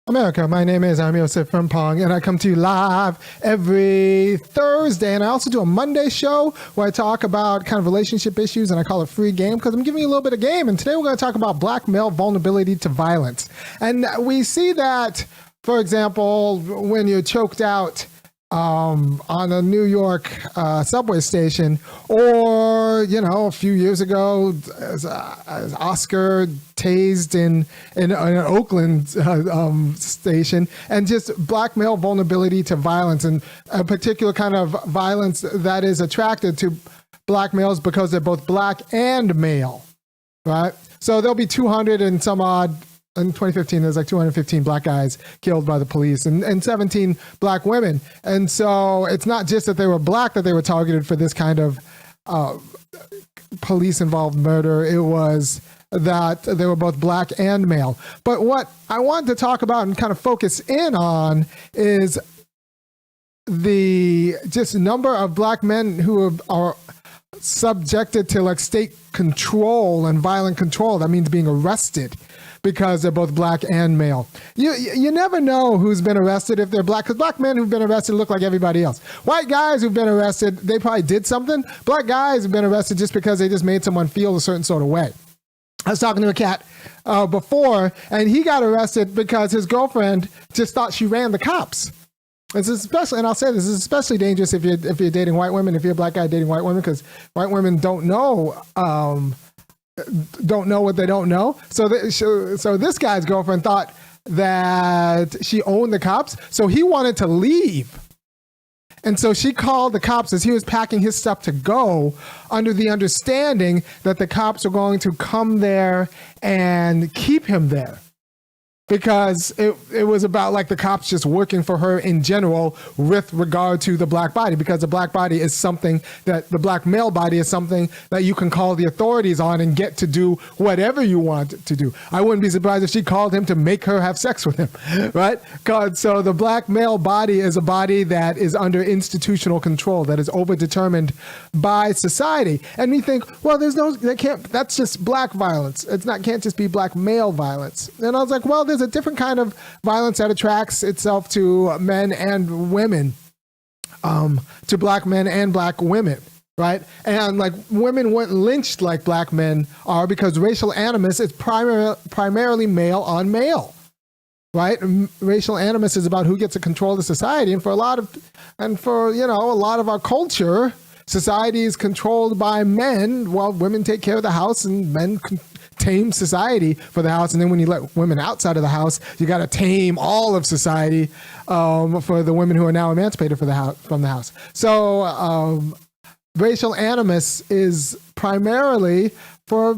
America, my name is Osei-Frimpong, and I come to you live every Thursday. And I also do a Monday show where I talk about kind of relationship issues, and I call it Free Game because I'm giving you a little bit of game. And today we're going to talk about black male vulnerability to violence. And we see that, for example, when you're choked out on a New York subway station, or, you know, a few years ago, as Oscar tased in an Oakland station, and just black male vulnerability to violence, and a particular kind of violence that is attracted to black males because they're both black and male, right? So there'll be 200 and some odd. In 2015, there's like 215 black guys killed by the police and 17 black women. And so it's not just that they were black that they were targeted for this kind of police-involved murder. It was that they were both black and male. But what I want to talk about and kind of focus in on is the just number of black men who are subjected to like state control and violent control. That means being arrested because they're both black and male. You never know who's been arrested if they're black, because black men who've been arrested look like everybody else. White guys who've been arrested, they probably did something. Black guys have been arrested just because they just made someone feel a certain sort of way. I was talking to a cat before, and he got arrested because his girlfriend just thought she ran the cops. This is especially, and I'll say this is especially dangerous if you're dating white women, if you're a black guy dating white women, because white women don't know what they don't know. So this guy's girlfriend thought that she owned the cops, so he wanted to leave. And so she called the cops as he was packing his stuff to go, under the understanding that the cops were going to come there and keep him there. Because it was about like the cops just working for her in general with regard to the black body, because the black body is something that the black male body is something that you can call the authorities on and get to do whatever you want to do. I wouldn't be surprised if she called him to make her have sex with him, right? So the black male body is a body that is under institutional control, that is overdetermined by society. And we think, well, that's just black violence. Can't just be black male violence. And I was like, well, there's a different kind of violence that attracts itself to men and women, to black men and black women, right? And like women weren't lynched like black men are because racial animus is primarily male on male, right? Racial animus is about who gets to control the society, and for a lot of our culture, society is controlled by men while women take care of the house and men tame society for the house. And then when you let women outside of the house, you got to tame all of society for the women who are now emancipated from the house. So racial animus is primarily, for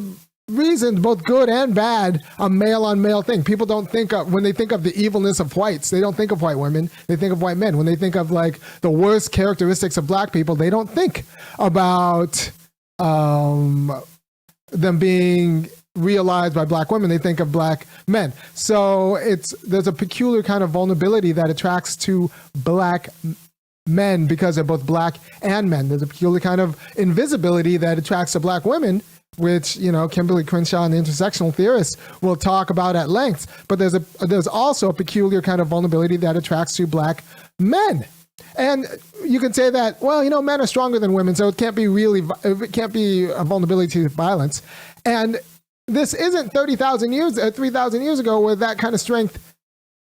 reasons both good and bad, a male on male thing. People don't think of, when they think of the evilness of whites, they don't think of white women, they think of white men. When they think of like the worst characteristics of black people, they don't think about them being realized by black women, they think of black men. So there's a peculiar kind of vulnerability that attracts to black men because they're both black and men. There's a peculiar kind of invisibility that attracts to black women, which, you know, Kimberly Crenshaw and the intersectional theorists will talk about at length. But there's also a peculiar kind of vulnerability that attracts to black men. And you can say that, well, you know, men are stronger than women, so it can't be a vulnerability to violence. And this isn't 3,000 years ago where that kind of strength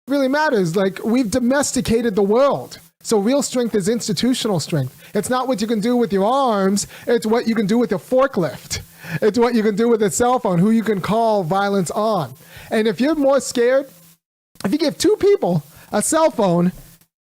really matters. Like, we've domesticated the world. So real strength is institutional strength. It's not what you can do with your arms. It's what you can do with your forklift. It's what you can do with a cell phone, who you can call violence on. And if you're more scared, if you give two people a cell phone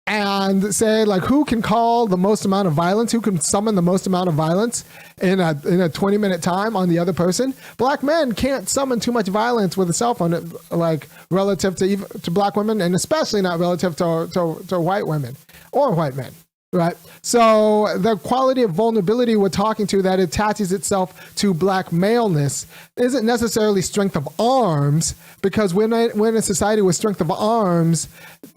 and say, like, who can call the most amount of violence, who can summon the most amount of violence in a 20-minute time on the other person, black men can't summon too much violence with a cell phone, like, relative to black women, and especially not relative to white women or white men, right? So the quality of vulnerability we're talking to that attaches itself to black maleness isn't necessarily strength of arms, because we're in a society where strength of arms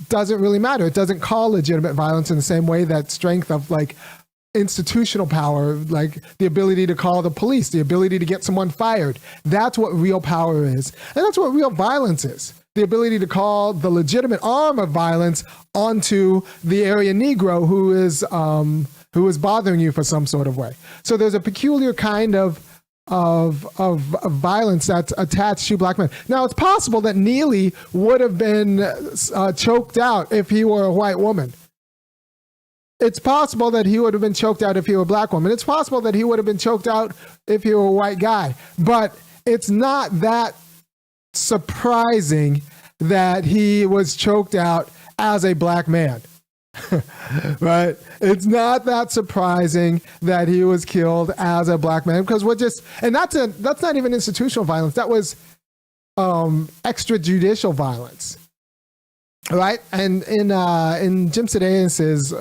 doesn't really matter. It doesn't call legitimate violence in the same way that strength of, like, institutional power, like the ability to call the police, the ability to get someone fired, that's what real power is. And that's what real violence is. the ability to call the legitimate arm of violence onto the area Negro who is bothering you for some sort of way. So there's a peculiar kind of violence that's attached to black men. Now, it's possible that Neely would have been choked out if he were a white woman. It's possible that he would have been choked out if he were a black woman. It's possible that he would have been choked out if he were a white guy. But it's not that surprising that he was choked out as a black man. Right? It's not that surprising that he was killed as a black man, because that's not even institutional violence. That was extrajudicial violence. Right? And in Jim Sedanis's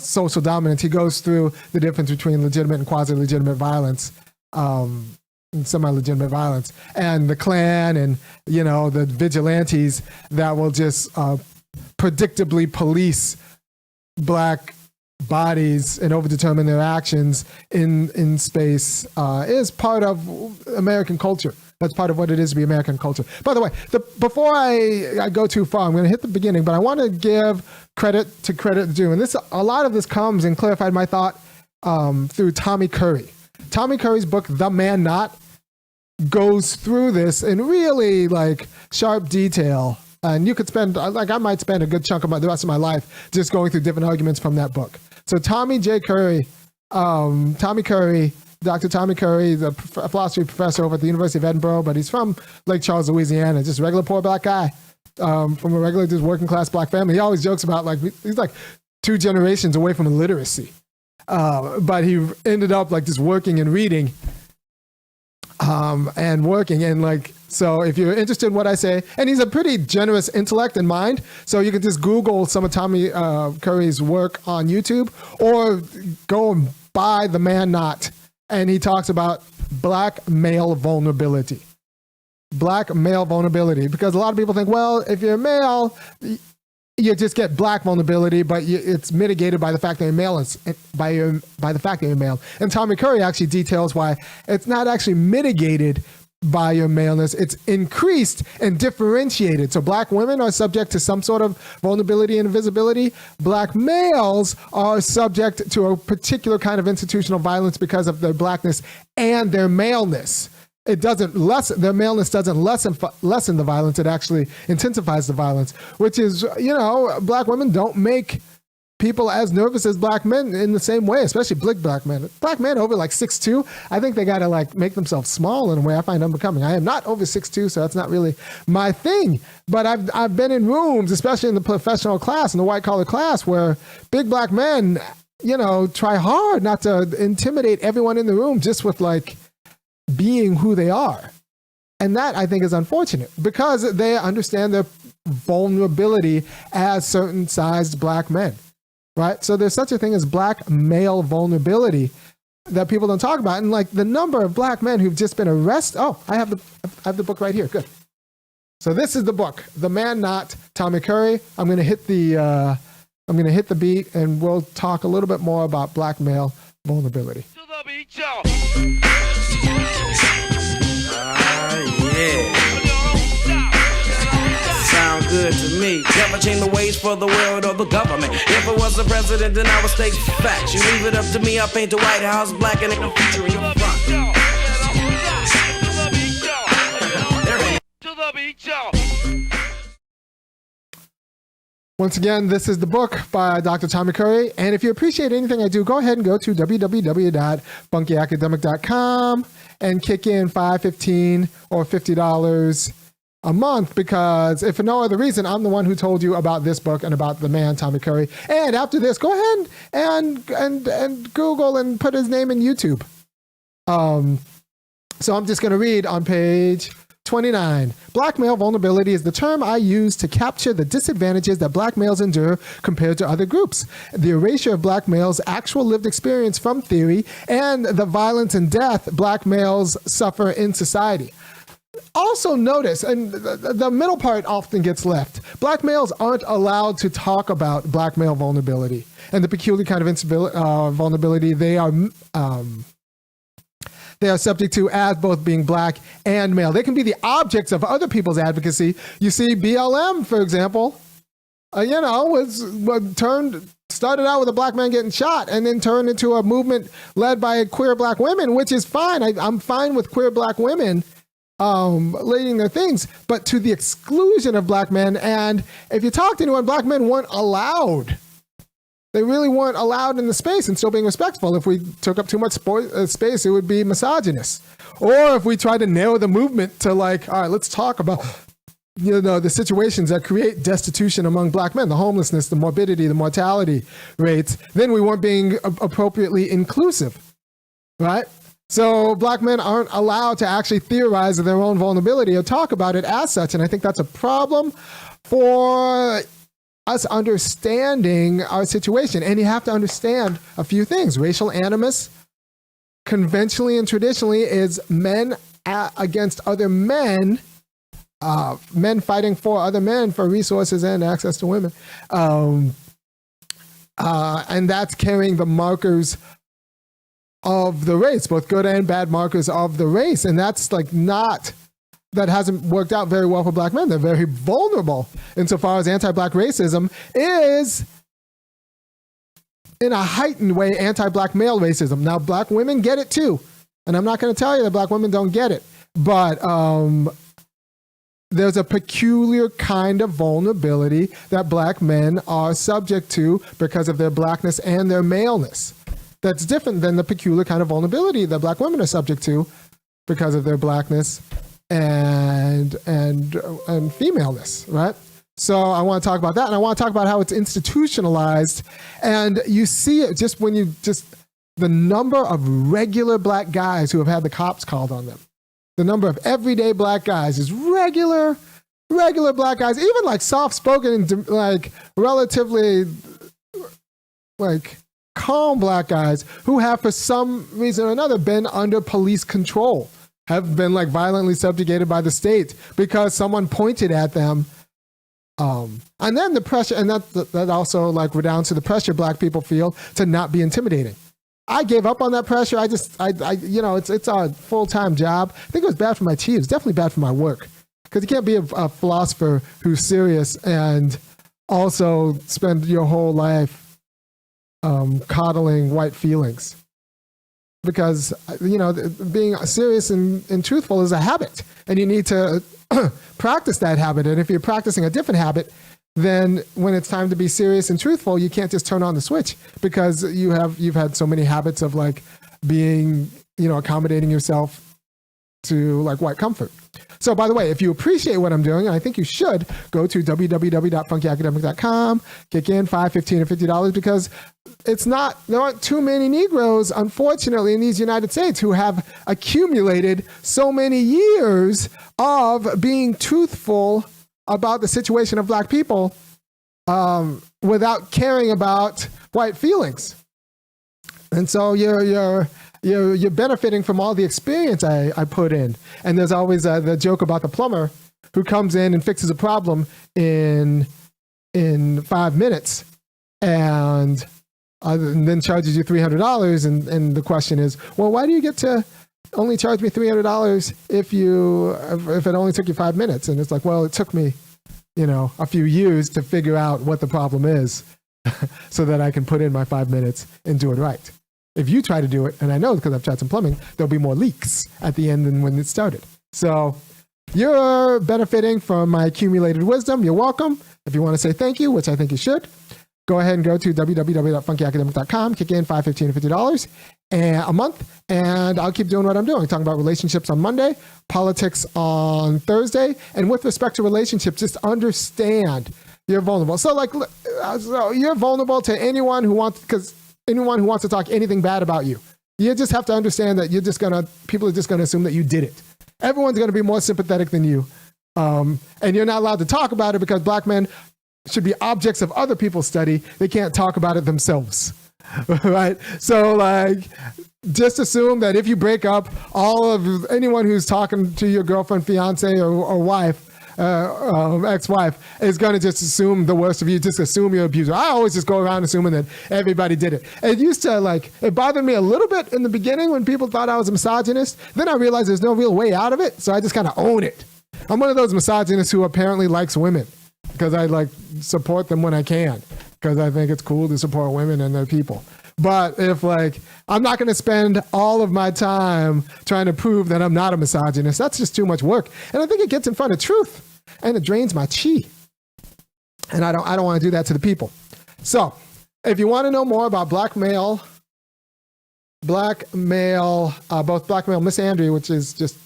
social dominance, he goes through the difference between legitimate and quasi-legitimate violence, and semi-legitimate violence, and the Klan and, the vigilantes that will just predictably police black bodies and overdetermine their actions in space is part of American culture. That's part of what it is to be American culture. By the way, before I go too far, I'm going to hit the beginning, but I want to give credit to credit due. And a lot of this comes and clarified my thought through Tommy Curry. Tommy Curry's book, The Man Not, goes through this in really sharp detail. And you could spend, I might spend a good chunk of the rest of my life just going through different arguments from that book. So Tommy Curry, Dr. Tommy Curry, the philosophy professor over at the University of Edinburgh, but he's from Lake Charles, Louisiana, just a regular poor black guy from a regular just working class black family. He always jokes about he's 2 generations away from illiteracy. But he ended up just working and reading and working. And so if you're interested in what I say, and he's a pretty generous intellect and mind, so you can just Google some of Tommy Curry's work on YouTube, or go and buy The Man Not. And he talks about black male vulnerability. Black male vulnerability. Because a lot of people think, well, if you're a male, you just get black vulnerability, but it's mitigated by the fact that you're male, by the fact that you're male. And Tommy Curry actually details why it's not actually mitigated by your maleness, it's increased and differentiated. So black women are subject to some sort of vulnerability and invisibility. Black males are subject to a particular kind of institutional violence because of their blackness and their maleness. It doesn't lessen, their maleness doesn't lessen the violence, it actually intensifies the violence, which is, black women don't make people as nervous as black men in the same way, especially black men. Black men over 6'2", I think they got to make themselves small in a way I find unbecoming. I am not over 6'2", so that's not really my thing. But I've been in rooms, especially in the professional class, in the white collar class, where big black men, try hard not to intimidate everyone in the room just with being who they are. And that, I think, is unfortunate because they understand their vulnerability as certain sized black men. Right? So there's such a thing as black male vulnerability that people don't talk about. And the number of black men who've just been arrested. Oh, I have the book right here. Good. So this is the book, The Man Not, Tommy Curry. I'm going to hit the beat, and we'll talk a little bit more about black male vulnerability. To the beat, y'all. Yeah. Sound good to me. Never change the ways for the world or the government. If I was the president, then I would state facts. You leave it up to me, I'll paint the White House black and it'll feature in your front. To the beat, y'all. Once again, this is the book by Dr. Tommy Curry. And if you appreciate anything I do, go ahead and go to www.funkyacademic.com and kick in $5, $15, or $50 a month, because if for no other reason, I'm the one who told you about this book and about the man Tommy Curry. And after this, go ahead and Google and put his name in YouTube. So I'm just going to read on page 29. Black male vulnerability is the term I use to capture the disadvantages that black males endure compared to other groups, the erasure of black males' actual lived experience from theory, and the violence and death black males suffer in society. Also notice, and the middle part often gets left, black males aren't allowed to talk about black male vulnerability and the peculiar kind of vulnerability they are they are subject to as both being black and male. They can be the objects of other people's advocacy. You see, BLM, for example, started out with a black man getting shot and then turned into a movement led by queer black women, which is fine. I'm fine with queer black women leading their things, but to the exclusion of black men. And if you talk to anyone, black men weren't allowed. They really weren't allowed in the space and still being respectful. If we took up too much space, it would be misogynist. Or if we tried to narrow the movement to like, all right, let's talk about the situations that create destitution among black men, the homelessness, the morbidity, the mortality rates, then we weren't being appropriately inclusive, right? So black men aren't allowed to actually theorize their own vulnerability or talk about it as such. And I think that's a problem for us understanding our situation. And you have to understand a few things. Racial animus, conventionally and traditionally, is men against other men, men fighting for other men for resources and access to women. And that's carrying the markers of the race, both good and bad markers of the race. And that's like that hasn't worked out very well for black men. They're very vulnerable insofar as anti-black racism is, in a heightened way, anti-black male racism. Now, black women get it too. And I'm not going to tell you that black women don't get it. But there's a peculiar kind of vulnerability that black men are subject to because of their blackness and their maleness. That's different than the peculiar kind of vulnerability that black women are subject to because of their blackness and femaleness, right? So I want to talk about that, and I want to talk about how it's institutionalized. And you see it just when the number of regular black guys who have had the cops called on them. The number of everyday black guys is regular black guys, even like soft-spoken, like relatively like calm black guys who have for some reason or another been under police control, have been like violently subjugated by the state because someone pointed at them. And then the pressure, and that also like redounds to the pressure black people feel to not be intimidating. I gave up on that pressure. It's a full-time job. I think it was bad for my team. It's definitely bad for my work because you can't be a philosopher who's serious and also spend your whole life coddling white feelings. Because, being serious and truthful is a habit, and you need to practice that habit. And if you're practicing a different habit, then when it's time to be serious and truthful, you can't just turn on the switch because you've had so many habits of like being, accommodating yourself to like white comfort. So by the way, if you appreciate what I'm doing, and I think you should, go to www.funkyacademic.com, kick in $5, $15, or $50 because there aren't too many Negroes, unfortunately, in these United States who have accumulated so many years of being truthful about the situation of black people without caring about white feelings. And so you're benefiting from all the experience I put in. And there's always the joke about the plumber who comes in and fixes a problem in 5 minutes and then charges you $300. And the question is, well, why do you get to only charge me $300 if it only took you 5 minutes? And it's like, well, it took me, a few years to figure out what the problem is so that I can put in my 5 minutes and do it right. If you try to do it, and I know because I've tried some plumbing, there'll be more leaks at the end than when it started. So you're benefiting from my accumulated wisdom. You're welcome. If you want to say thank you, which I think you should, go ahead and go to www.funkyacademic.com, kick in $5, $15, or $50 a month, and I'll keep doing what I'm doing. Talking about relationships on Monday, politics on Thursday, and with respect to relationships, just understand you're vulnerable. So you're vulnerable to anyone who wants to talk anything bad about you. You just have to understand that people are just gonna assume that you did it. Everyone's gonna be more sympathetic than you. And you're not allowed to talk about it because black men should be objects of other people's study. They can't talk about it themselves, right? So just assume that if you break up, all of anyone who's talking to your girlfriend, fiance, or wife ex-wife is going to just assume the worst of you, just assume you're an abuser. I always just go around assuming that everybody did it. It used to it bothered me a little bit in the beginning when people thought I was a misogynist. Then I realized there's no real way out of it, so I just kind of own it. I'm one of those misogynists who apparently likes women because I support them when I can because I think it's cool to support women and their people. But if I'm not going to spend all of my time trying to prove that I'm not a misogynist, that's just too much work. And I think it gets in front of truth and it drains my chi. And I don't want to do that to the people. So if you want to know more about blackmail, both blackmail misandry, which is just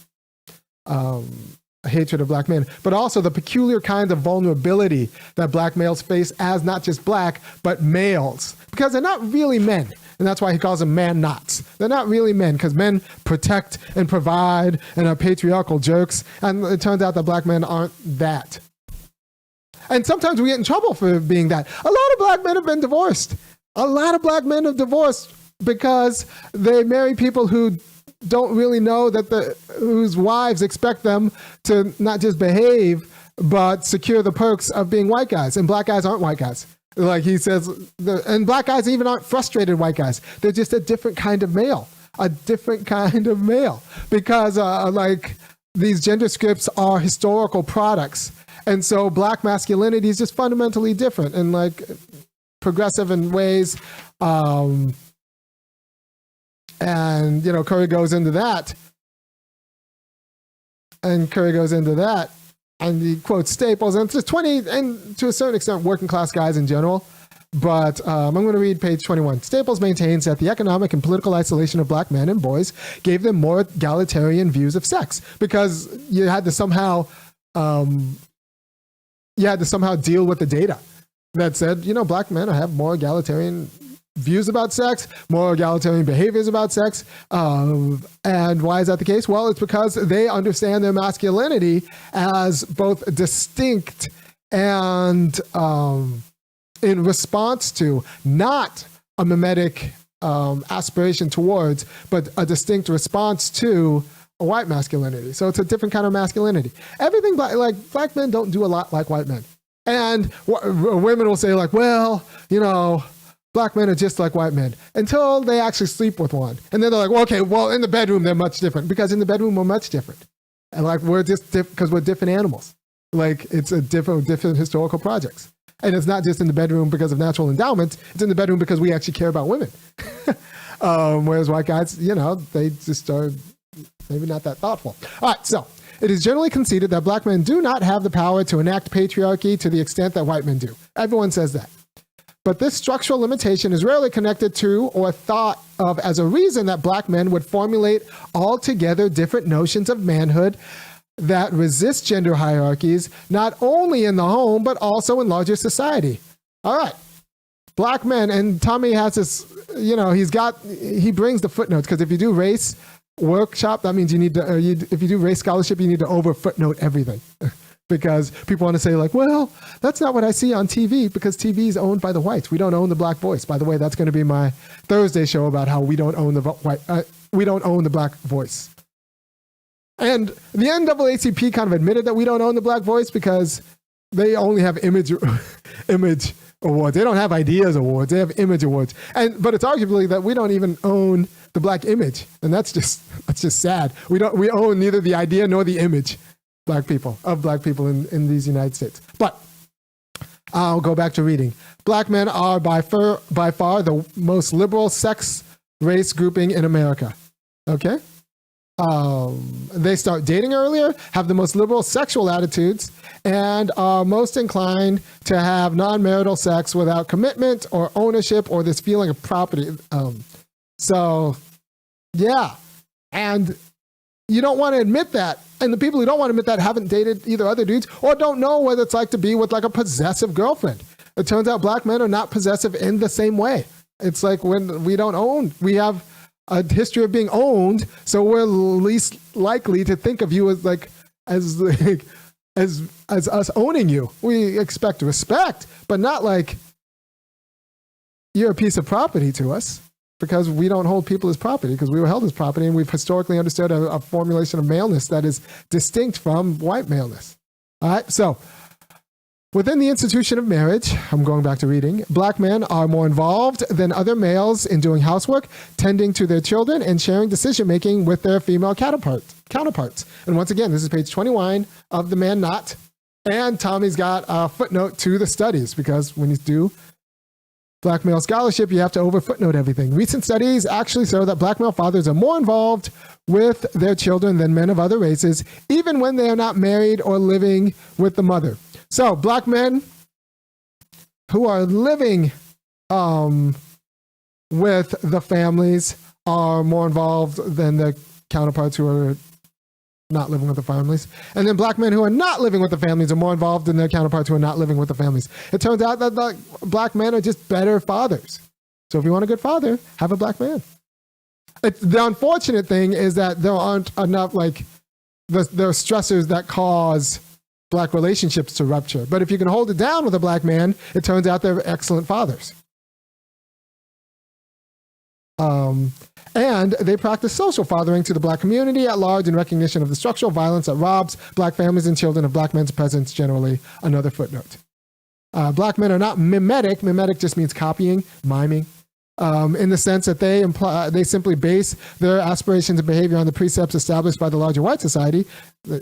hatred of black men, but also the peculiar kinds of vulnerability that black males face as not just black, but males, because they're not really men. And that's why he calls them man-nots. They're not really men, because men protect and provide and are patriarchal jerks. And it turns out that black men aren't that. And sometimes we get in trouble for being that. A lot of black men have been divorced. A lot of black men have divorced because they marry people who don't really know whose wives expect them to not just behave, but secure the perks of being white guys. And black guys aren't white guys. Like he says, and black guys even aren't frustrated white guys. They're just a different kind of male, because these gender scripts are historical products. And so black masculinity is just fundamentally different and progressive in ways. And, Curry goes into that. And he quotes Staples, and it's 20, and to a certain extent, working class guys in general. But I'm going to read page 21. Staples maintains that the economic and political isolation of black men and boys gave them more egalitarian views of sex, because you had to somehow deal with the data that said, black men have more egalitarian views about sex, more egalitarian behaviors about sex. And why is that the case? Well, it's because they understand their masculinity as both distinct and in response to, not a mimetic aspiration towards, but a distinct response to a white masculinity. So it's a different kind of masculinity. Everything black men don't do a lot like white men. And women will say black men are just like white men, until they actually sleep with one. And then they're like, well, okay, in the bedroom, they're much different, because in the bedroom, we're much different. And we're just because we're different animals. It's a different historical projects. And it's not just in the bedroom because of natural endowments. It's in the bedroom because we actually care about women. Whereas white guys, they just are maybe not that thoughtful. All right, so it is generally conceded that black men do not have the power to enact patriarchy to the extent that white men do. Everyone says that. But this structural limitation is rarely connected to or thought of as a reason that black men would formulate altogether different notions of manhood that resist gender hierarchies, not only in the home, but also in larger society. All right. Black men, and Tommy has this, he brings the footnotes, because if you do race workshop, that means you need to, if you do race scholarship, you need to over footnote everything. Because people want to say that's not what I see on TV, because TV is owned by the whites. We don't own the black voice. By the way, that's going to be my Thursday show about how we don't own the black voice. And the NAACP kind of admitted that we don't own the black voice because they only have image awards. They don't have ideas awards. They have image awards. But it's arguably that we don't even own the black image, and that's just sad. We own neither the idea nor the image. Black people in these United States. But I'll go back to reading. Black men are by far the most liberal sex race grouping in America. Okay? They start dating earlier, have the most liberal sexual attitudes, and are most inclined to have non-marital sex without commitment or ownership or this feeling of property. And you don't want to admit that. And the people who don't want to admit that haven't dated either other dudes or don't know what it's like to be with a possessive girlfriend. It turns out black men are not possessive in the same way. It's when we don't own, we have a history of being owned, so we're least likely to think of you as us owning you. We expect respect, but not you're a piece of property to us. Because we don't hold people as property, because we were held as property, and we've historically understood a formulation of maleness that is distinct from white maleness. All right, so within the institution of marriage, I'm going back to reading, black men are more involved than other males in doing housework, tending to their children, and sharing decision-making with their female counterparts. And once again, this is page 21 of The Man Not. And Tommy's got a footnote to the studies, because when you do black male scholarship, you have to over-footnote everything. Recent studies actually show that black male fathers are more involved with their children than men of other races, even when they are not married or living with the mother. So black men who are living with the families are more involved than the counterparts who are not living with the families. And then black men who are not living with the families are more involved than their counterparts who are not living with the families. It turns out that the black men are just better fathers. So if you want a good father, have a black man. The unfortunate thing is that there aren't enough, there are stressors that cause black relationships to rupture. But if you can hold it down with a black man, it turns out they're excellent fathers. And they practice social fathering to the black community at large in recognition of the structural violence that robs black families and children of black men's presence generally. Another footnote. Black men are not mimetic. Mimetic just means copying, miming. In the sense that they simply base their aspirations and behavior on the precepts established by the larger white society.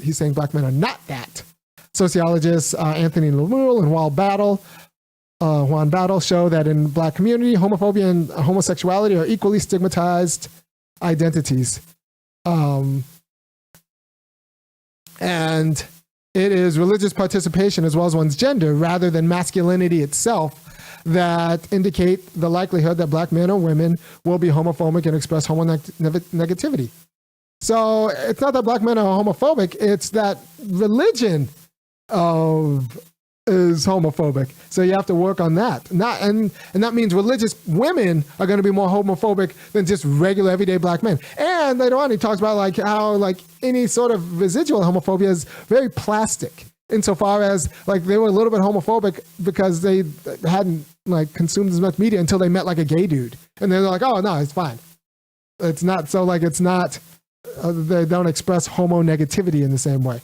He's saying black men are not that. Sociologists Anthony Lemuel and Juan Battle show that in black community, homophobia and homosexuality are equally stigmatized identities. And it is religious participation as well as one's gender rather than masculinity itself that indicate the likelihood that black men or women will be homophobic and express negativity. So it's not that black men are homophobic, it's that religion is homophobic. So you have to work on that. And that means religious women are going to be more homophobic than just regular everyday black men. And later on he talks about how any sort of residual homophobia is very plastic, insofar as they were a little bit homophobic because they hadn't consumed as much media until they met a gay dude. And they're like, oh no, it's fine. It's not they don't express homo negativity in the same way.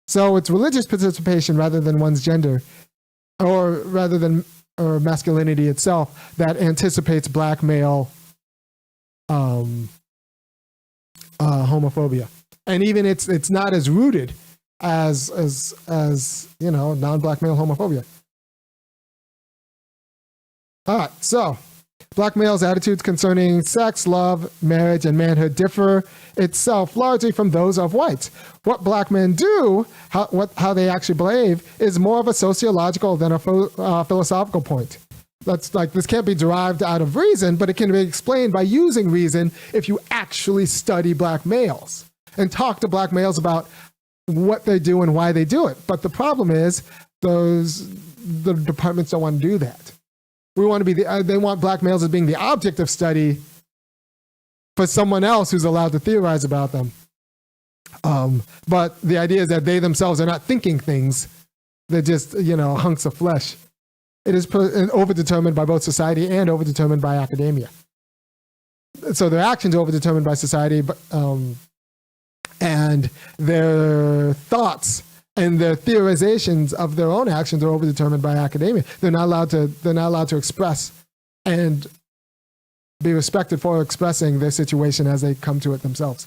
So it's religious participation rather than one's gender, or masculinity itself that anticipates black male homophobia. And even it's not as rooted as non-black male homophobia. All right, so black males' attitudes concerning sex, love, marriage, and manhood differ itself largely from those of whites. What black men do, how they actually behave, is more of a sociological than a philosophical point. That's this can't be derived out of reason, but it can be explained by using reason if you actually study black males and talk to black males about what they do and why they do it. But the problem is the departments don't want to do that. We want to be they want black males as being the object of study for someone else who's allowed to theorize about them. But the idea is that they themselves are not thinking things. They're just, hunks of flesh. It is overdetermined by both society and overdetermined by academia. So their actions are overdetermined by society, and their thoughts and their theorizations of their own actions are overdetermined by academia. They're not allowed to express and be respected for expressing their situation as they come to it themselves.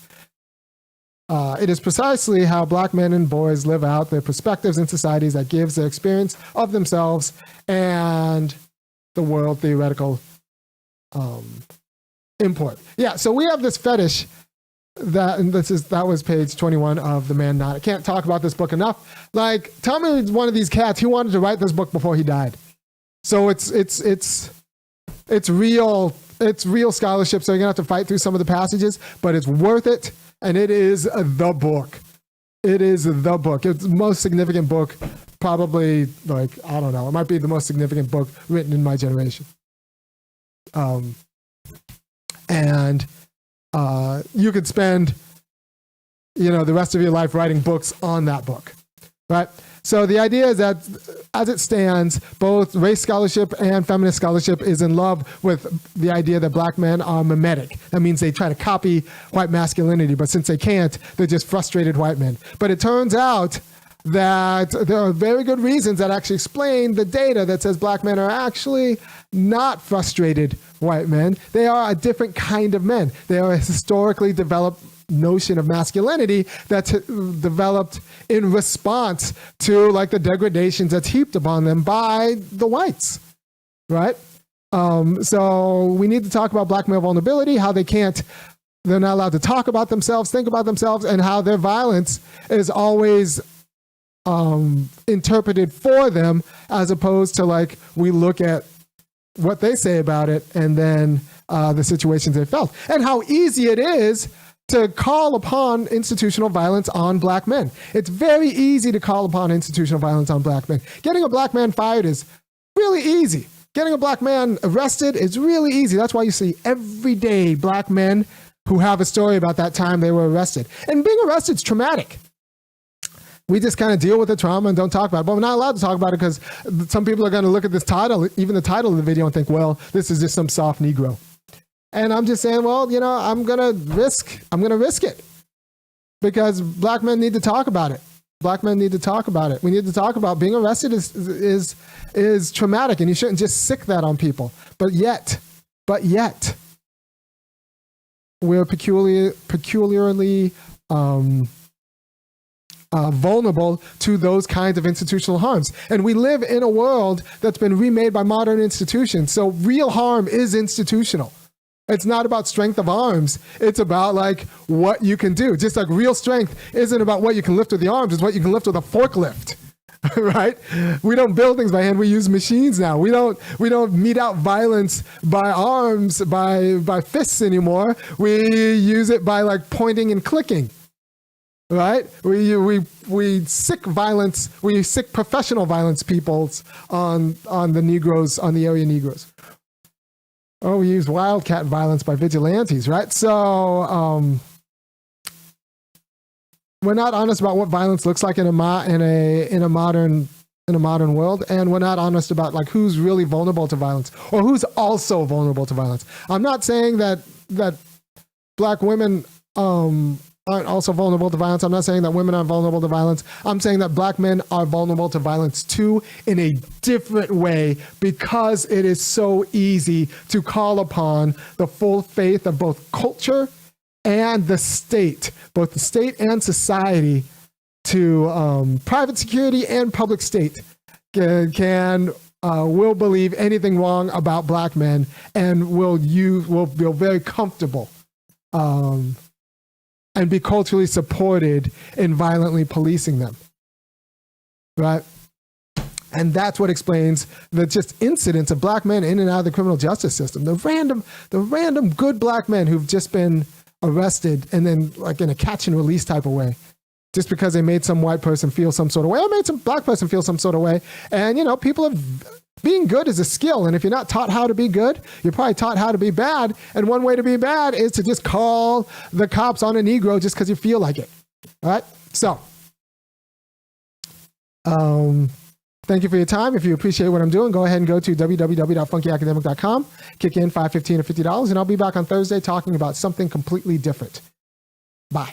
It is precisely how black men and boys live out their perspectives in societies that gives their experience of themselves and the world theoretical import. Yeah, so we have this fetish that was page 21 of The Man Not. I can't talk about this book enough. Tell me one of these cats who wanted to write this book before he died. So it's real scholarship. So you're gonna have to fight through some of the passages, but it's worth it. And it is the book. It is the book. It's the most significant book, probably I don't know. It might be the most significant book written in my generation. You could spend, the rest of your life writing books on that book, right? So the idea is that, as it stands, both race scholarship and feminist scholarship is in love with the idea that black men are mimetic. That means they try to copy white masculinity, but since they can't, they're just frustrated white men. But it turns out that there are very good reasons that actually explain the data that says black men are actually not frustrated white men. They are a different kind of men. They are a historically developed notion of masculinity that's developed in response to like the degradations that's heaped upon them by the whites, right? So we need to talk about black male vulnerability, how they're not allowed to talk about themselves, think about themselves, and how their violence is always interpreted for them, as opposed to like we look at what they say about it and then the situations they felt, and how easy it is to call upon institutional violence on black men. It's very easy to call upon institutional violence on black men. Getting a black man fired is really easy. Getting a black man arrested is really easy. That's why you see every day black men who have a story about that time they were arrested. And being arrested is traumatic. We just kind of deal with the trauma and don't talk about it. But we're not allowed to talk about it because some people are going to look at this title, even the title of the video, and think, well, this is just some soft Negro. And I'm just saying, well, you know, I'm going to risk it because black men need to talk about it. Black men need to talk about it. We need to talk about being arrested is traumatic, and you shouldn't just sick that on people. But yet, we're peculiarly vulnerable to those kinds of institutional harms. And we live in a world that's been remade by modern institutions. So real harm is institutional. It's not about strength of arms. It's about like what you can do. Just like real strength isn't about what you can lift with the arms. It's what you can lift with a forklift, right? We don't build things by hand. We use machines now. We don't mete out violence by arms, by fists anymore. We use it by like pointing and clicking, right? We sick violence. We sick professional violence peoples on the Negroes, on the area Negroes. Oh, we use wildcat violence by vigilantes, right? So we're not honest about what violence looks like in a modern world, and we're not honest about like who's really vulnerable to violence or who's also vulnerable to violence. I'm not saying that black women aren't also vulnerable to violence. I'm not saying that women aren't vulnerable to violence. I'm saying that black men are vulnerable to violence too, in a different way, because it is so easy to call upon the full faith of both culture and the state, both the state and society, to private security and public state will believe anything wrong about black men and will feel very comfortable and be culturally supported in violently policing them, right? And that's what explains the just incidents of black men in and out of the criminal justice system. The random good black men who've just been arrested and then like in a catch and release type of way, just because they made some white person feel some sort of way or made some black person feel some sort of way. And, you know, being good is a skill. And if you're not taught how to be good, you're probably taught how to be bad. And one way to be bad is to just call the cops on a Negro just because you feel like it. All right. So, thank you for your time. If you appreciate what I'm doing, go ahead and go to www.funkyacademic.com, kick in $5, $15, or $50, and I'll be back on Thursday talking about something completely different. Bye.